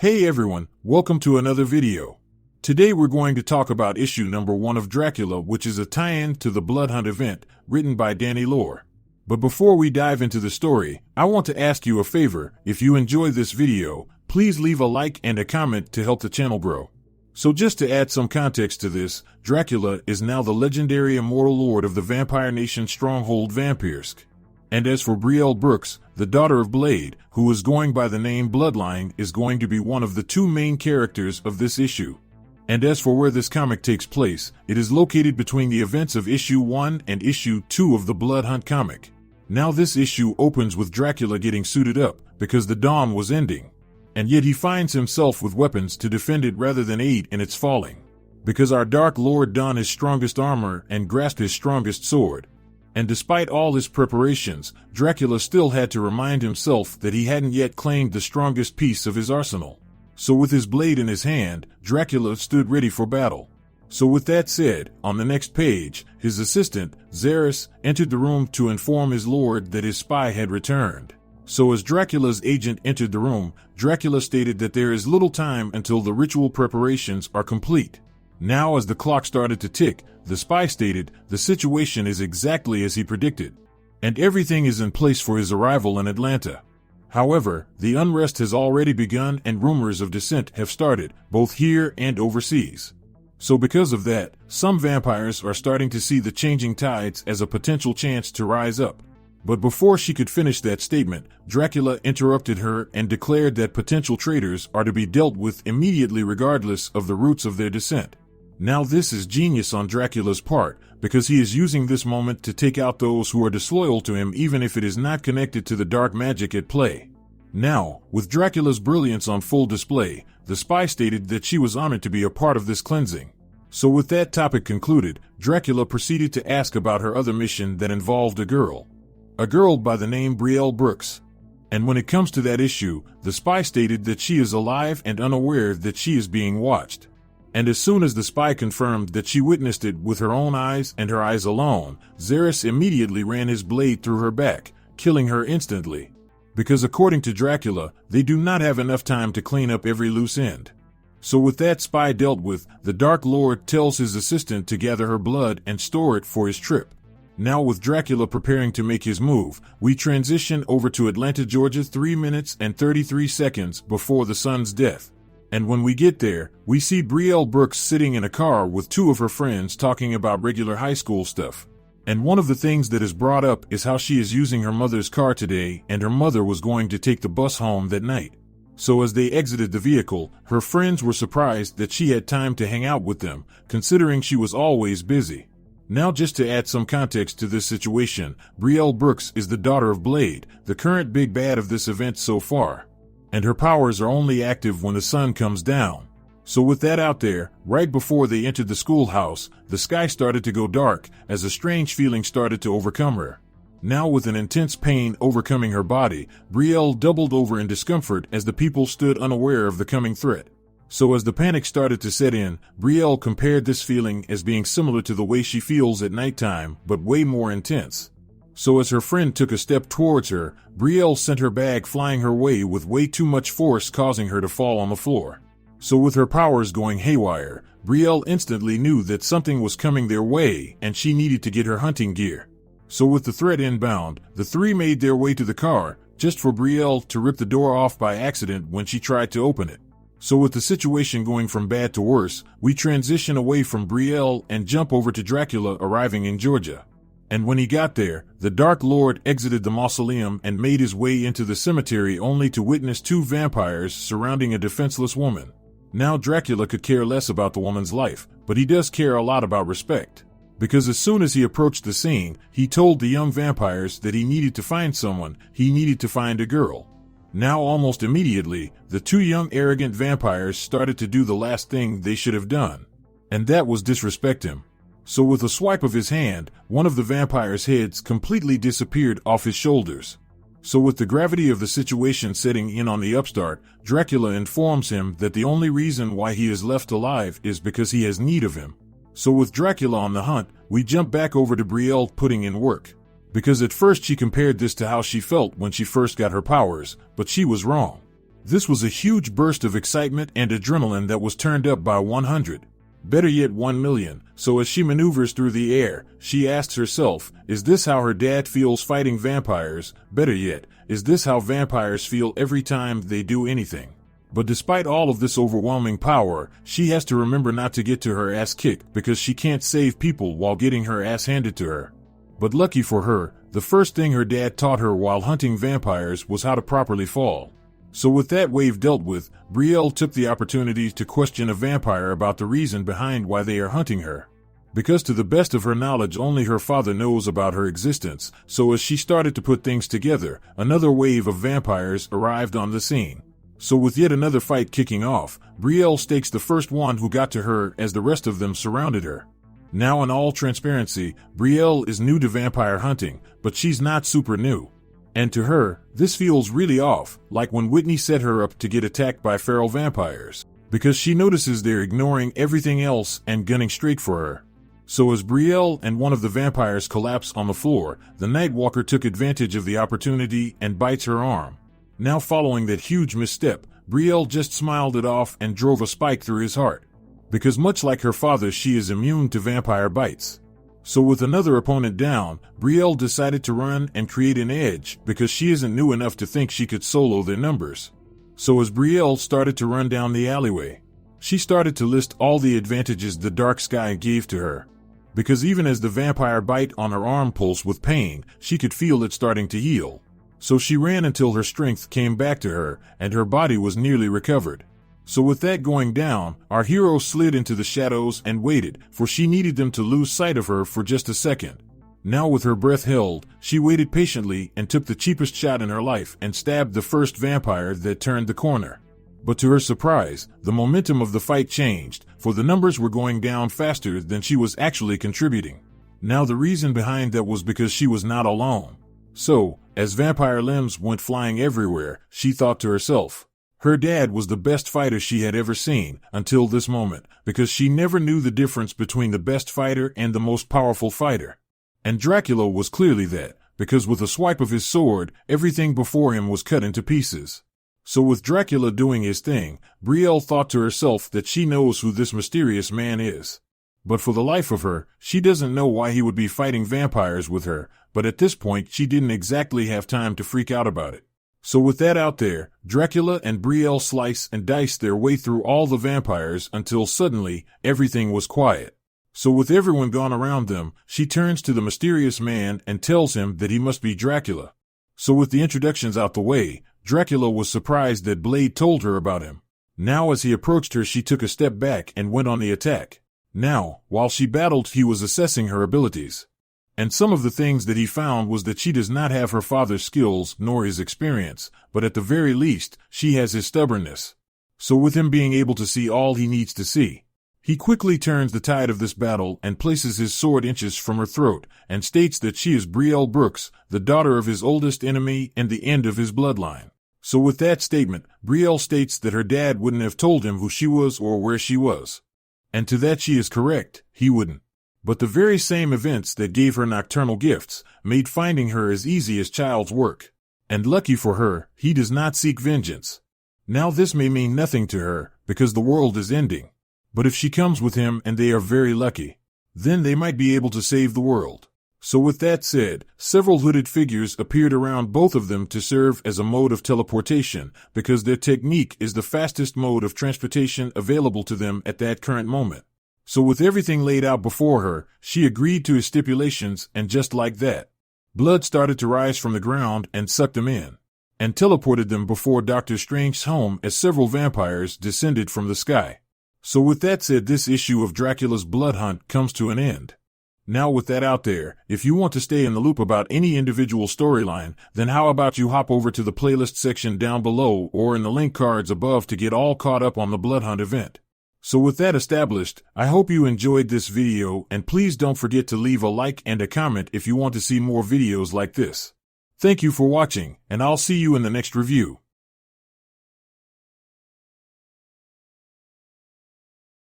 Hey everyone, welcome to another video. Today we're going to talk about issue number 1 of Dracula, which is a tie-in to the Blood Hunt event, written by Danny Lore. But before we dive into the story, I want to ask you a favor. If you enjoyed this video, please leave a like and a comment to help the channel grow. So just to add some context to this, Dracula is now the legendary immortal lord of the vampire nation stronghold Vampirsk. And as for Brielle Brooks, the daughter of Blade, who is going by the name Bloodline, is going to be one of the two main characters of this issue. And as for where this comic takes place, it is located between the events of issue 1 and issue 2 of the Blood Hunt comic. Now this issue opens with Dracula getting suited up, because the dawn was ending. And yet he finds himself with weapons to defend it rather than aid in its falling. Because our Dark Lord donned his strongest armor and grasped his strongest sword. And despite all his preparations, Dracula still had to remind himself that he hadn't yet claimed the strongest piece of his arsenal. So with his blade in his hand, Dracula stood ready for battle. So with that said, on the next page, his assistant, Xeris, entered the room to inform his lord that his spy had returned. So as Dracula's agent entered the room, Dracula stated that there is little time until the ritual preparations are complete. Now as the clock started to tick, the spy stated, the situation is exactly as he predicted, and everything is in place for his arrival in Atlanta. However, the unrest has already begun and rumors of dissent have started, both here and overseas. So because of that, some vampires are starting to see the changing tides as a potential chance to rise up. But before she could finish that statement, Dracula interrupted her and declared that potential traitors are to be dealt with immediately regardless of the roots of their descent. Now this is genius on Dracula's part, because he is using this moment to take out those who are disloyal to him even if it is not connected to the dark magic at play. Now, with Dracula's brilliance on full display, the spy stated that she was honored to be a part of this cleansing. So with that topic concluded, Dracula proceeded to ask about her other mission that involved a girl by the name Brielle Brooks. And when it comes to that issue, the spy stated that she is alive and unaware that she is being watched. And as soon as the spy confirmed that she witnessed it with her own eyes and her eyes alone, Xeris immediately ran his blade through her back, killing her instantly. Because according to Dracula, they do not have enough time to clean up every loose end. So with that spy dealt with, the Dark Lord tells his assistant to gather her blood and store it for his trip. Now with Dracula preparing to make his move, we transition over to Atlanta, Georgia 3 minutes and 33 seconds before the sun's death. And when we get there, we see Brielle Brooks sitting in a car with two of her friends talking about regular high school stuff. And one of the things that is brought up is how she is using her mother's car today and her mother was going to take the bus home that night. So as they exited the vehicle, her friends were surprised that she had time to hang out with them, considering she was always busy. Now just to add some context to this situation, Brielle Brooks is the daughter of Blade, the current big bad of this event so far. And her powers are only active when the sun comes down. So with that out there, right before they entered the schoolhouse, the sky started to go dark as a strange feeling started to overcome her. Now with an intense pain overcoming her body, Brielle doubled over in discomfort as the people stood unaware of the coming threat. So as the panic started to set in, Brielle compared this feeling as being similar to the way she feels at nighttime, but way more intense. So as her friend took a step towards her, Brielle sent her bag flying her way with way too much force, causing her to fall on the floor. So with her powers going haywire, Brielle instantly knew that something was coming their way and she needed to get her hunting gear. So with the threat inbound, the three made their way to the car, just for Brielle to rip the door off by accident when she tried to open it. So with the situation going from bad to worse, we transition away from Brielle and jump over to Dracula arriving in Georgia. And when he got there, the Dark Lord exited the mausoleum and made his way into the cemetery only to witness two vampires surrounding a defenseless woman. Now Dracula could care less about the woman's life, but he does care a lot about respect. Because as soon as he approached the scene, he told the young vampires that he needed to find someone, he needed to find a girl. Now almost immediately, the two young arrogant vampires started to do the last thing they should have done. And that was disrespect him. So with a swipe of his hand, one of the vampires' heads completely disappeared off his shoulders. So with the gravity of the situation setting in on the upstart, Dracula informs him that the only reason why he is left alive is because he has need of him. So with Dracula on the hunt, we jump back over to Brielle putting in work. Because at first she compared this to how she felt when she first got her powers, but she was wrong. This was a huge burst of excitement and adrenaline that was turned up by 100. Better yet, 1 million. So as she maneuvers through the air, she asks herself, is this how her dad feels fighting vampires? Better yet, is this how vampires feel every time they do anything? But despite all of this overwhelming power, she has to remember not to get to her ass kicked because she can't save people while getting her ass handed to her. But lucky for her, the first thing her dad taught her while hunting vampires was how to properly fall. So with that wave dealt with, Brielle took the opportunity to question a vampire about the reason behind why they are hunting her. Because to the best of her knowledge only her father knows about her existence, so as she started to put things together, another wave of vampires arrived on the scene. So with yet another fight kicking off, Brielle stakes the first one who got to her as the rest of them surrounded her. Now in all transparency, Brielle is new to vampire hunting, but she's not super new. And to her, this feels really off, like when Whitney set her up to get attacked by feral vampires, because she notices they're ignoring everything else and gunning straight for her. So as Brielle and one of the vampires collapse on the floor, the Nightwalker took advantage of the opportunity and bites her arm. Now following that huge misstep, Brielle just smiled it off and drove a spike through his heart. Because much like her father, she is immune to vampire bites. So with another opponent down, Brielle decided to run and create an edge because she isn't new enough to think she could solo their numbers. So as Brielle started to run down the alleyway, she started to list all the advantages the dark sky gave to her. Because even as the vampire bite on her arm pulsed with pain, she could feel it starting to heal. So she ran until her strength came back to her and her body was nearly recovered. So with that going down, our hero slid into the shadows and waited, for she needed them to lose sight of her for just a second. Now with her breath held, she waited patiently and took the cheapest shot in her life and stabbed the first vampire that turned the corner. But to her surprise, the momentum of the fight changed, for the numbers were going down faster than she was actually contributing. Now the reason behind that was because she was not alone. So, as vampire limbs went flying everywhere, she thought to herself, her dad was the best fighter she had ever seen until this moment, because she never knew the difference between the best fighter and the most powerful fighter. And Dracula was clearly that, because with a swipe of his sword, everything before him was cut into pieces. So with Dracula doing his thing, Brielle thought to herself that she knows who this mysterious man is. But for the life of her, she doesn't know why he would be fighting vampires with her, but at this point she didn't exactly have time to freak out about it. So with that out there, Dracula and Brielle slice and dice their way through all the vampires until suddenly, everything was quiet. So with everyone gone around them, she turns to the mysterious man and tells him that he must be Dracula. So with the introductions out the way, Dracula was surprised that Blade told her about him. Now as he approached her, she took a step back and went on the attack. Now, while she battled, he was assessing her abilities. And some of the things that he found was that she does not have her father's skills nor his experience, but at the very least, she has his stubbornness. So with him being able to see all he needs to see, he quickly turns the tide of this battle and places his sword inches from her throat and states that she is Brielle Brooks, the daughter of his oldest enemy and the end of his bloodline. So with that statement, Brielle states that her dad wouldn't have told him who she was or where she was. And to that she is correct, he wouldn't. But the very same events that gave her nocturnal gifts made finding her as easy as child's work. And lucky for her, he does not seek vengeance. Now this may mean nothing to her, because the world is ending. But if she comes with him and they are very lucky, then they might be able to save the world. So with that said, several hooded figures appeared around both of them to serve as a mode of teleportation, because their technique is the fastest mode of transportation available to them at that current moment. So with everything laid out before her, she agreed to his stipulations, and just like that, blood started to rise from the ground and sucked them in, and teleported them before Dr. Strange's home as several vampires descended from the sky. So with that said, this issue of Dracula's Blood Hunt comes to an end. Now with that out there, if you want to stay in the loop about any individual storyline, then how about you hop over to the playlist section down below or in the link cards above to get all caught up on the Blood Hunt event. So with that established, I hope you enjoyed this video, and please don't forget to leave a like and a comment if you want to see more videos like this. Thank you for watching, and I'll see you in the next review.